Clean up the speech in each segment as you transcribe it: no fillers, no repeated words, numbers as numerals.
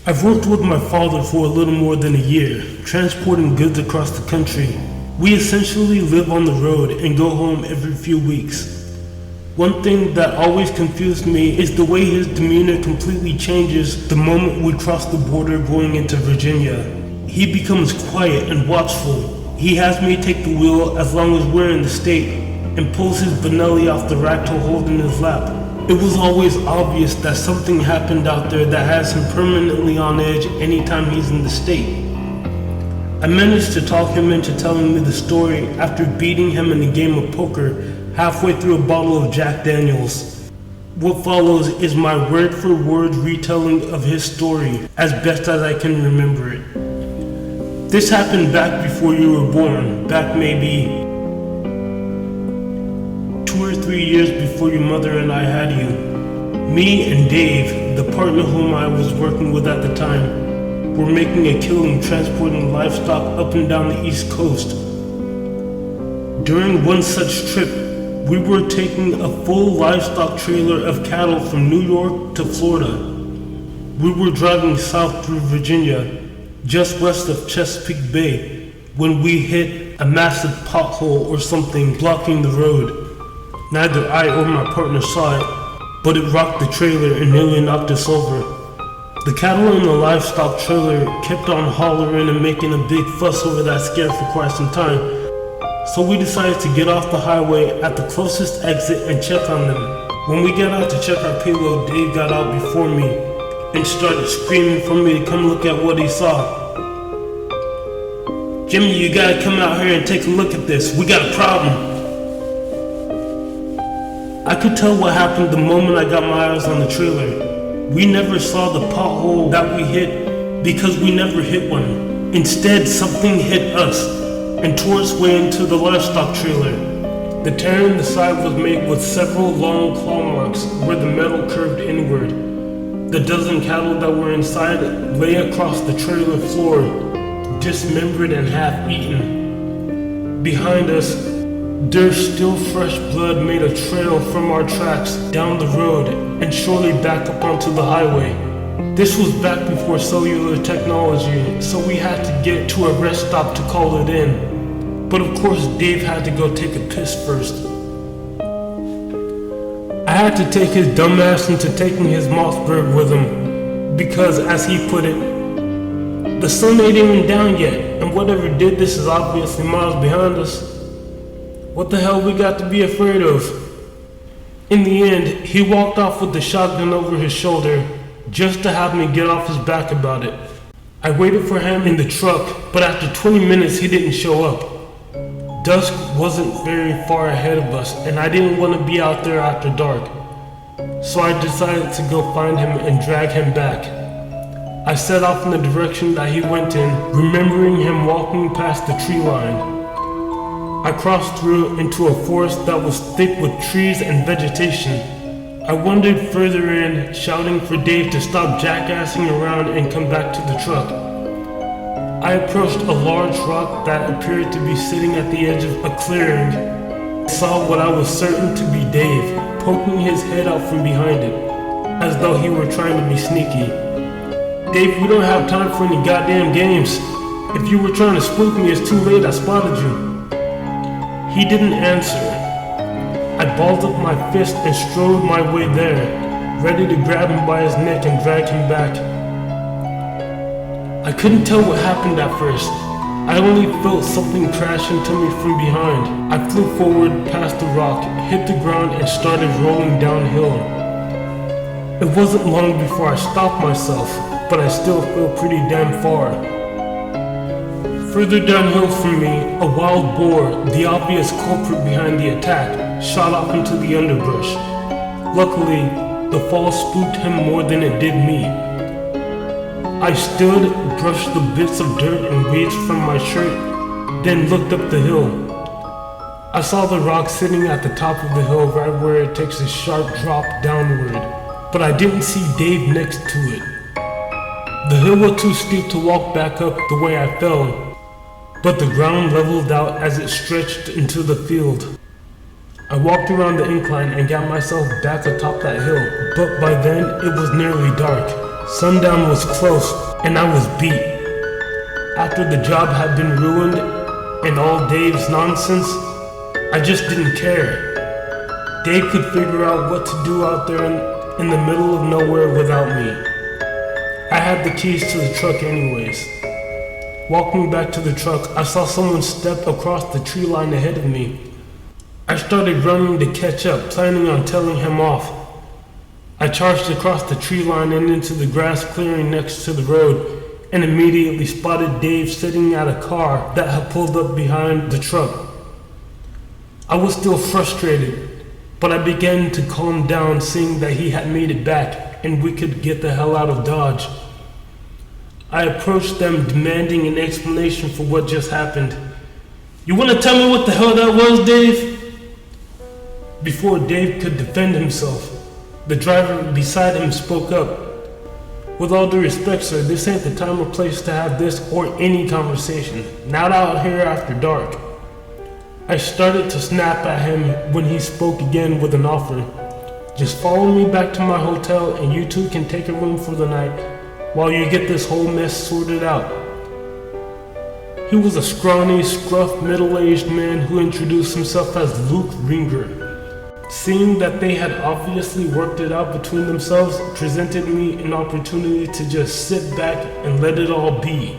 I've worked with my father for a little more than a year, transporting goods across the country. We essentially live on the road and go home every few weeks. One thing that always confused me is the way his demeanor completely changes the moment we cross the border going into Virginia. He becomes quiet and watchful. He has me take the wheel as long as we're in the state and pulls his Benelli off the rack to hold in his lap. It was always obvious that something happened out there that has him permanently on edge anytime he's in the state. I managed to talk him into telling me the story after beating him in a game of poker halfway through a bottle of Jack Daniels. What follows is my word-for-word retelling of his story as best as I can remember it. This happened back before you were born, back maybe 2 or 3 years before your mother and I had you. Me and Dave, the partner whom I was working with at the time, were making a killing transporting livestock up and down the East Coast. During one such trip, we were taking a full livestock trailer of cattle from New York to Florida. We were driving south through Virginia, just west of Chesapeake Bay, when we hit a massive pothole or something blocking the road. Neither I or my partner saw it, but it rocked the trailer and nearly knocked us over. The cattle in the livestock trailer kept on hollering and making a big fuss over that scare for quite some time. So we decided to get off the highway at the closest exit and check on them. When we got out to check our payload, Dave got out before me and started screaming for me to come look at what he saw. "Jimmy, you gotta come out here and take a look at this. We got a problem." I could tell what happened the moment I got my eyes on the trailer. We never saw the pothole that we hit because we never hit one. Instead, something hit us and tore its way into the livestock trailer. The tear in the side was made with several long claw marks where the metal curved inward. The dozen cattle that were inside lay across the trailer floor, dismembered and half-eaten. Behind us, their still fresh blood made a trail from our tracks down the road and surely back up onto the highway. This was back before cellular technology, so we had to get to a rest stop to call it in. But of course Dave had to go take a piss first. I had to take his dumbass into taking his Mossberg with him, because as he put it, the sun ain't even down yet, and whatever did this is obviously miles behind us. What the hell we got to be afraid of? In the end, he walked off with the shotgun over his shoulder, just to have me get off his back about it. I waited for him in the truck, but after 20 minutes he didn't show up. Dusk wasn't very far ahead of us, and I didn't want to be out there after dark. So I decided to go find him and drag him back. I set off in the direction that he went in, remembering him walking past the tree line. I crossed through into a forest that was thick with trees and vegetation. I wandered further in, shouting for Dave to stop jackassing around and come back to the truck. I approached a large rock that appeared to be sitting at the edge of a clearing. I saw what I was certain to be Dave, poking his head out from behind it, as though he were trying to be sneaky. "Dave, we don't have time for any goddamn games. If you were trying to spook me, it's too late, I spotted you." He didn't answer. I balled up my fist and strode my way there, ready to grab him by his neck and drag him back. I couldn't tell what happened at first. I only felt something crash into me from behind. I flew forward past the rock, hit the ground, and started rolling downhill. It wasn't long before I stopped myself, but I still feel pretty damn far. Further downhill from me, a wild boar, the obvious culprit behind the attack, shot off into the underbrush. Luckily, the fall spooked him more than it did me. I stood, brushed the bits of dirt and weeds from my shirt, then looked up the hill. I saw the rock sitting at the top of the hill right where it takes a sharp drop downward, but I didn't see Dave next to it. The hill was too steep to walk back up the way I fell, but the ground leveled out as it stretched into the field. I walked around the incline and got myself back atop that hill, but by then it was nearly dark, Sundown was close, and I was beat. After the job had been ruined and all Dave's nonsense, I just didn't care. Dave could figure out what to do out there in the middle of nowhere without me. I had the keys to the truck anyways. Walking back to the truck, I saw someone step across the tree line ahead of me. I started running to catch up, planning on telling him off. I charged across the tree line and into the grass clearing next to the road, and immediately spotted Dave sitting at a car that had pulled up behind the truck. I was still frustrated, but I began to calm down, seeing that he had made it back and we could get the hell out of Dodge. I approached them demanding an explanation for what just happened. "You want to tell me what the hell that was, Dave?" Before Dave could defend himself, the driver beside him spoke up. "With all due respect, sir, this ain't the time or place to have this or any conversation. Not out here after dark." I started to snap at him when he spoke again with an offer. "Just follow me back to my hotel and you two can take a room for the night while you get this whole mess sorted out." He was a scrawny, scruff, middle-aged man who introduced himself as Luke Ringer. Seeing that they had obviously worked it out between themselves, presented me an opportunity to just sit back and let it all be.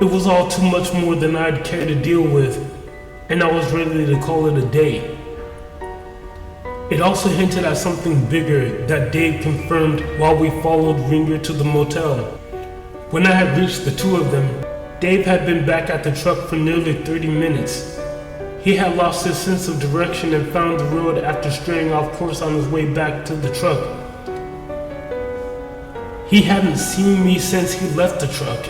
It was all too much more than I'd care to deal with, and I was ready to call it a day. It also hinted at something bigger that Dave confirmed while we followed Ringer to the motel. When I had reached the two of them, Dave had been back at the truck for nearly 30 minutes. He had lost his sense of direction and found the road after straying off course on his way back to the truck. He hadn't seen me since he left the truck,